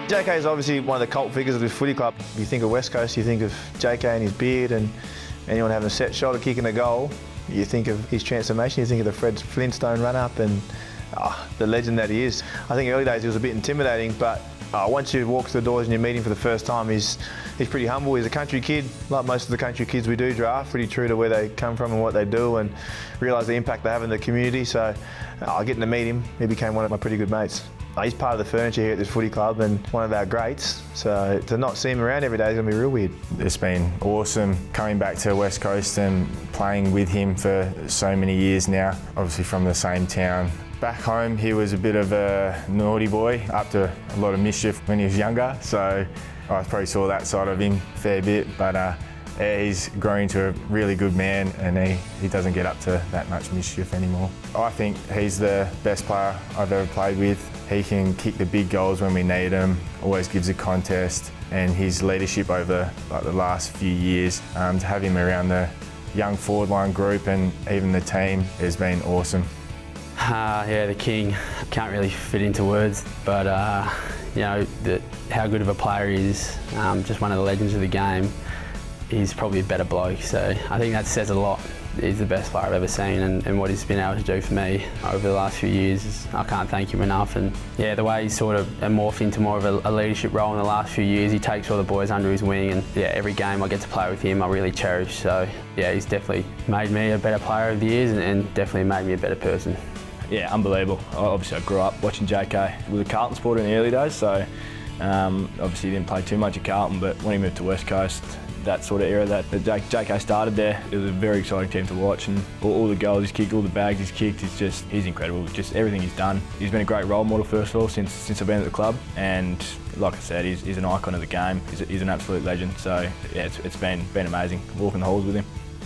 JK is obviously one of the cult figures of this footy club. You think of West Coast, you think of JK and his beard and anyone having a set shoulder kick and a goal. You think of his transformation, you think of the Fred Flintstone run-up and the legend that he is. I think early days he was a bit intimidating, but once you walk through the doors and you meet him for the first time, he's pretty humble. He's a country kid, like most of the country kids we do draft, pretty true to where they come from and what they do, and realise the impact they have in the community. So getting to meet him, he became one of my pretty good mates. He's part of the furniture here at this footy club and one of our greats, so to not see him around every day is going to be real weird. It's been awesome coming back to West Coast and playing with him for so many years now, obviously from the same town. Back home he was a bit of a naughty boy, up to a lot of mischief when he was younger, so I probably saw that side of him a fair bit, but he's grown into a really good man and he doesn't get up to that much mischief anymore. I think he's the best player I've ever played with. He can kick the big goals when we need them, always gives a contest, and his leadership over the last few years, to have him around the young forward line group and even the team has been awesome. Yeah, the king. Can't really fit into words, but you know, how good of a player he is, just one of the legends of the game. He's probably a better bloke, so I think that says a lot. He's the best player I've ever seen, and what he's been able to do for me over the last few years, I can't thank him enough. And yeah, the way he's sort of morphed into more of a leadership role in the last few years, he takes all the boys under his wing, and yeah, every game I get to play with him I really cherish. So yeah, he's definitely made me a better player over the years and definitely made me a better person. Yeah, unbelievable. Obviously I grew up watching JK with a Carlton supporter in the early days, so obviously he didn't play too much at Carlton, but when he moved to West Coast, that sort of era that JK started there, it was a very exciting team to watch, and all the goals he's kicked, all the bags he's kicked, he's incredible. Just everything he's done. He's been a great role model, first of all, since I've been at the club, and like I said, he's an icon of the game. He's an absolute legend, so yeah, it's been amazing walking the halls with him.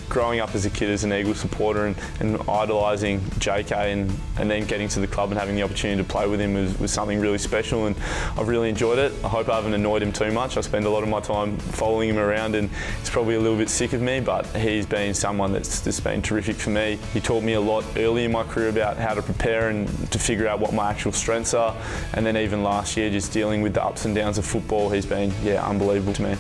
Growing up as a kid as an Eagles supporter and idolising JK and then getting to the club and having the opportunity to play with him was something really special, and I've really enjoyed it. I hope I haven't annoyed him too much. I spend a lot of my time following him around and he's probably a little bit sick of me, but he's been someone that's just been terrific for me. He taught me a lot early in my career about how to prepare and to figure out what my actual strengths are, and then even last year just dealing with the ups and downs of football, he's been unbelievable to me.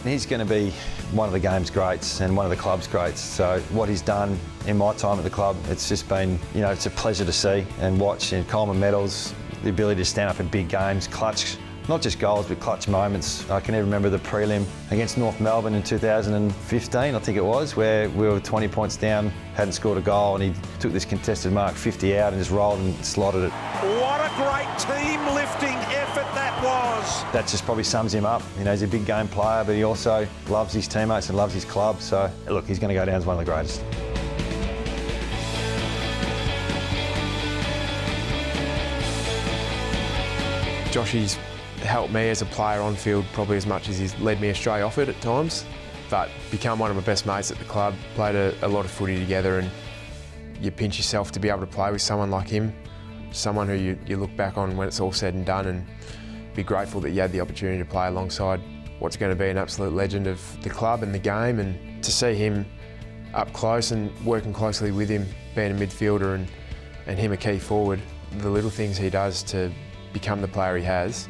He's going to be one of the game's greats and one of the club's greats. So what he's done in my time at the club, it's just been, it's a pleasure to see and watch. And Coleman medals, the ability to stand up in big games, clutch, not just goals, but clutch moments. I can even remember the prelim against North Melbourne in 2015, I think it was, where we were 20 points down, hadn't scored a goal, and he took this contested mark 50 out and just rolled and slotted it. What a great team-lifting effort that was. That just probably sums him up. He's a big game player, but he also loves his teammates and loves his club. So, look, he's going to go down as one of the greatest. Joshy's helped me as a player on field probably as much as he's led me astray off it at times, but become one of my best mates at the club, played a lot of footy together, and you pinch yourself to be able to play with someone like him, someone who you look back on when it's all said and done and be grateful that you had the opportunity to play alongside what's going to be an absolute legend of the club and the game, and to see him up close and working closely with him, being a midfielder and him a key forward, the little things he does to become the player he has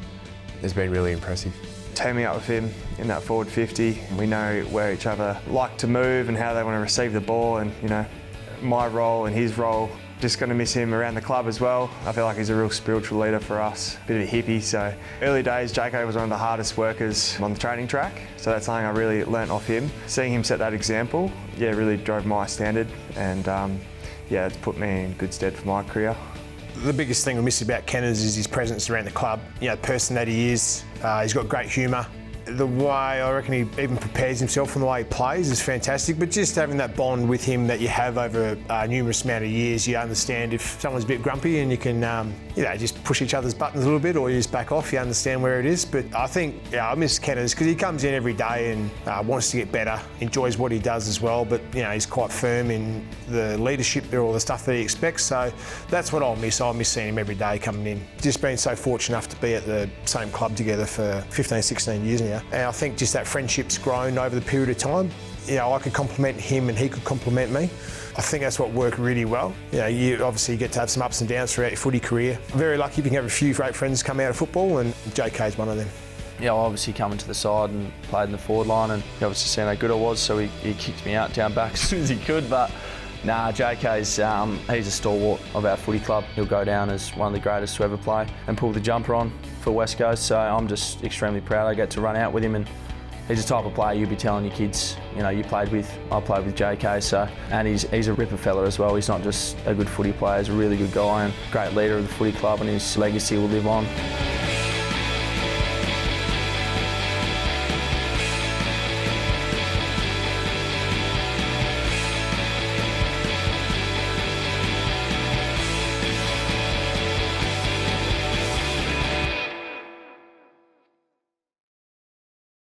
been really impressive. Teaming up with him in that forward 50, we know where each other like to move and how they want to receive the ball, and my role and his role, just going to miss him around the club as well. I feel like he's a real spiritual leader for us, a bit of a hippie. So early days, JK was one of the hardest workers on the training track, so that's something I really learnt off him. Seeing him set that example, really drove my standard, and it's put me in good stead for my career. The biggest thing we miss about Kenners is his presence around the club. The person that he is. He's got great humour. The way I reckon he even prepares himself from the way he plays is fantastic, but just having that bond with him that you have over a numerous amount of years, you understand if someone's a bit grumpy and you can just push each other's buttons a little bit, or you just back off, you understand where it is. But I think I miss Kenners because he comes in every day and wants to get better, enjoys what he does as well, but he's quite firm in the leadership, all the stuff that he expects, so that's what I'll miss seeing him every day coming in. Just been so fortunate enough to be at the same club together for 15, 16 years now. And I think just that friendship's grown over the period of time. I could compliment him and he could compliment me. I think that's what worked really well. You know, you obviously get to have some ups and downs throughout your footy career. Very lucky if you can have a few great friends come out of football, and JK's one of them. Yeah, I obviously coming to the side and played in the forward line, and he obviously seen how good I was, so he kicked me out down back as soon as he could. But nah, JK's he's a stalwart of our footy club. He'll go down as one of the greatest to ever play and pull the jumper on for West Coast. So I'm just extremely proud I get to run out with him, and he's the type of player you'll be telling your kids, you know, I played with JK. So, and he's a ripper fella as well. He's not just a good footy player, he's a really good guy and great leader of the footy club, and his legacy will live on.